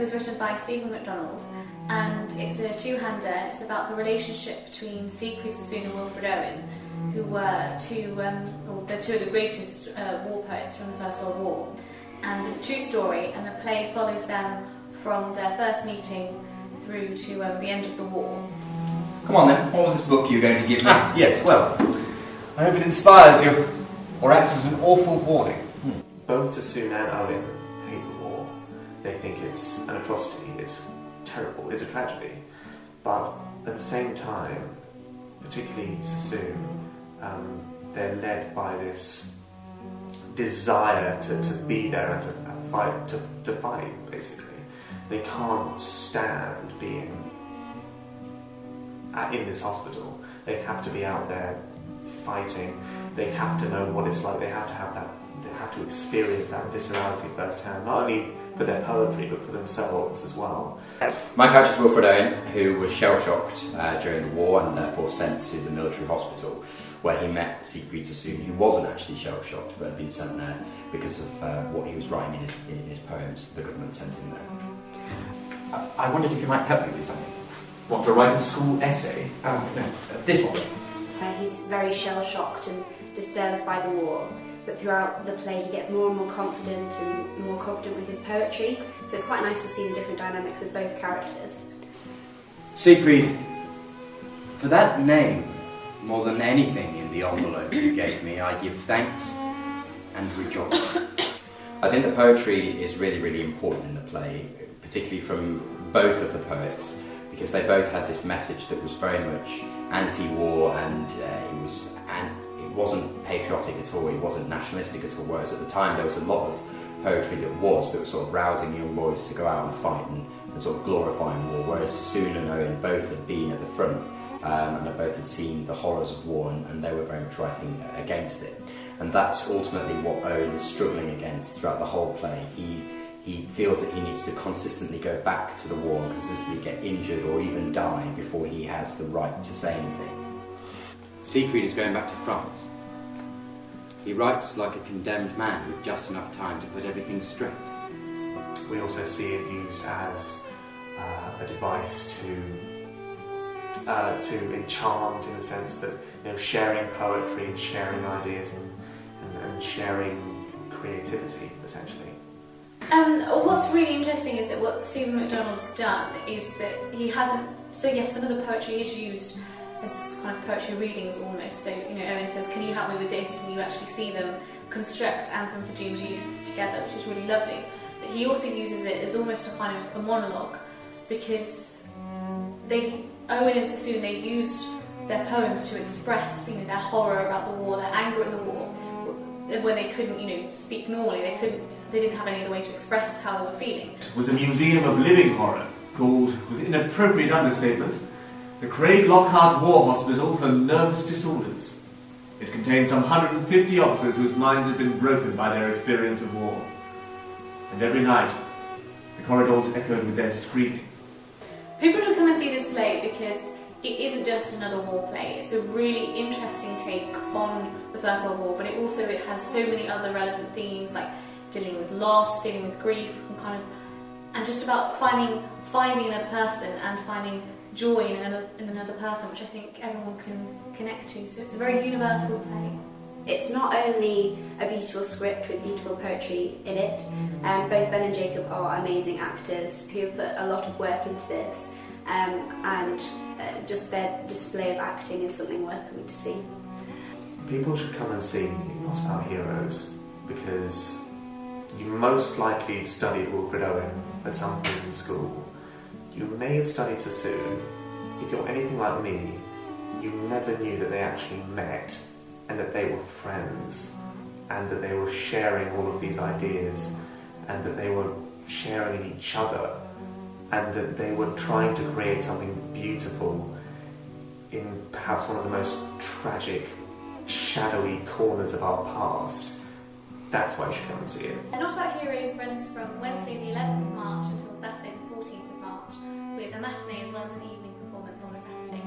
was written by Stephen MacDonald, and it's a two-hander, and it's about the relationship between Siegfried Sassoon and Wilfred Owen, who were two of the greatest war poets from the First World War. And it's a true story, and the play follows them from their first meeting through to the end of the war. Come on then, what was this book you were going to give me? Yes, well, I hope it inspires you, or acts as an awful warning. Both Sassoon and Owen hate the war. They think it's an atrocity, it's terrible, it's a tragedy. But at the same time, particularly Sassoon, they're led by this desire to be there and to fight, basically. They can't stand being in this hospital. They have to be out there fighting. They have to know what it's like. They have to have that. They have to experience that viscerality firsthand, not only for their poetry but for themselves as well. My character is Wilfred Owen, who was shell-shocked during the war and therefore sent to the military hospital, where he met Siegfried Sassoon, who wasn't actually shell-shocked but had been sent there because of what he was writing in his poems. The government sent him there. I wondered if you might help me with something. Want to write a school essay? Oh, no, this one. He's very shell-shocked and disturbed by the war, but throughout the play he gets more and more confident with his poetry, so it's quite nice to see the different dynamics of both characters. Siegfried, for that name, more than anything in the envelope you gave me, I give thanks and rejoice. I think the poetry is really, really important in the play, particularly from both of the poets, because they both had this message that was very much anti-war, and it wasn't patriotic at all, it wasn't nationalistic at all, whereas at the time there was a lot of poetry that was sort of rousing young boys to go out and fight and sort of glorifying war, whereas Sassoon and Owen both had been at the front and they both had seen the horrors of war, and they were very much writing against it. And that's ultimately what Owen is struggling against throughout the whole play. He feels that he needs to consistently go back to the war and consistently get injured or even die before he has the right to say anything. Siegfried is going back to France. He writes like a condemned man with just enough time to put everything straight. We also see it used as a device to enchant, in the sense that, you know, sharing poetry and sharing ideas and sharing creativity, essentially. What's really interesting is that what Stephen MacDonald's done is that he hasn't. So yes, some of the poetry is used as kind of poetry readings almost. So, you know, Owen says, "Can you help me with this?" and you actually see them construct Anthem for Doomed Youth together, which is really lovely. But he also uses it as almost a kind of a monologue, because Owen and Sassoon, they used their poems to express, you know, their horror about the war, their anger at the war. When they couldn't, you know, speak normally, they didn't have any other way to express how they were feeling. It was a museum of living horror called, with inappropriate understatement, the Craiglockhart War Hospital for Nervous Disorders. It contained some 150 officers whose minds had been broken by their experience of war. And every night, the corridors echoed with their screaming. People should come and see this play because it isn't just another war play. It's a really interesting take on the First World War, but it has so many other relevant themes, like dealing with loss, dealing with grief, and just about finding another person and finding joy in another person, which I think everyone can connect to. So it's a very universal play. It's not only a beautiful script with beautiful poetry in it, both Ben and Jacob are amazing actors who have put a lot of work into this, and just their display of acting is something worth coming to see. People should come and see Not About Heroes, because you most likely studied Wilfred Owen at some point in school. You may have studied Sassoon. If you're anything like me, you never knew that they actually met, and that they were friends, and that they were sharing all of these ideas, and that they were sharing in each other, and that they were trying to create something beautiful in perhaps one of the most tragic, shadowy corners of our past. That's why you should come and see it. Not About Heroes runs from Wednesday the 11th of March until Saturday the 14th of March, with a matinee as well as an evening performance on the Saturday.